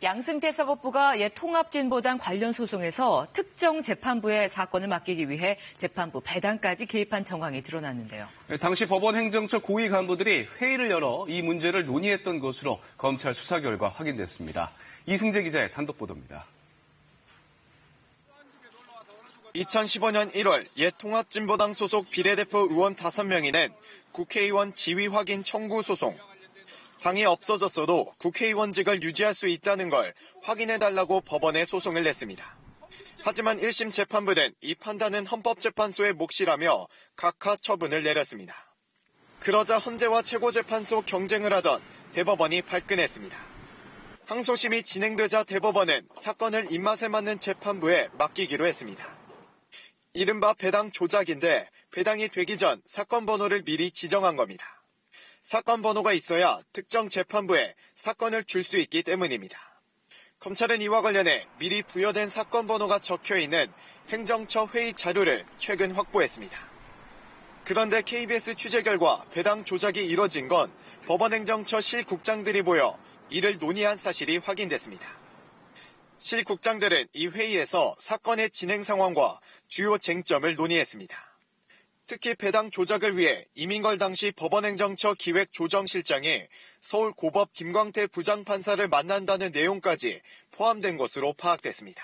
양승태 사법부가 옛 통합진보당 관련 소송에서 특정 재판부에 사건을 맡기기 위해 재판부 배당까지 개입한 정황이 드러났는데요. 당시 법원 행정처 고위 간부들이 회의를 열어 이 문제를 논의했던 것으로 검찰 수사 결과 확인됐습니다. 이승재 기자의 단독 보도입니다. 2015년 1월 옛 통합진보당 소속 비례대표 의원 5명이 낸 국회의원 지위 확인 청구 소송. 당이 없어졌어도 국회의원직을 유지할 수 있다는 걸 확인해달라고 법원에 소송을 냈습니다. 하지만 1심 재판부는 이 판단은 헌법재판소의 몫이라며 각하 처분을 내렸습니다. 그러자 헌재와 최고재판소 경쟁을 하던 대법원이 발끈했습니다. 항소심이 진행되자 대법원은 사건을 입맛에 맞는 재판부에 맡기기로 했습니다. 이른바 배당 조작인데 배당이 되기 전 사건 번호를 미리 지정한 겁니다. 사건 번호가 있어야 특정 재판부에 사건을 줄 수 있기 때문입니다. 검찰은 이와 관련해 미리 부여된 사건 번호가 적혀있는 행정처 회의 자료를 최근 확보했습니다. 그런데 KBS 취재 결과 배당 조작이 이뤄진 건 법원행정처 실국장들이 모여 이를 논의한 사실이 확인됐습니다. 실국장들은 이 회의에서 사건의 진행 상황과 주요 쟁점을 논의했습니다. 특히 배당 조작을 위해 이민걸 당시 법원행정처 기획조정실장이 서울고법 김광태 부장판사를 만난다는 내용까지 포함된 것으로 파악됐습니다.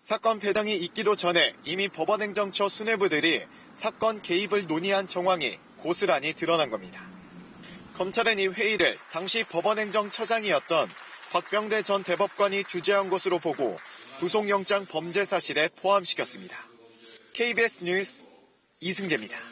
사건 배당이 있기도 전에 이미 법원행정처 수뇌부들이 사건 개입을 논의한 정황이 고스란히 드러난 겁니다. 검찰은 이 회의를 당시 법원행정처장이었던 박병대 전 대법관이 주재한 것으로 보고 구속영장 범죄 사실에 포함시켰습니다. KBS 뉴스 이승재입니다.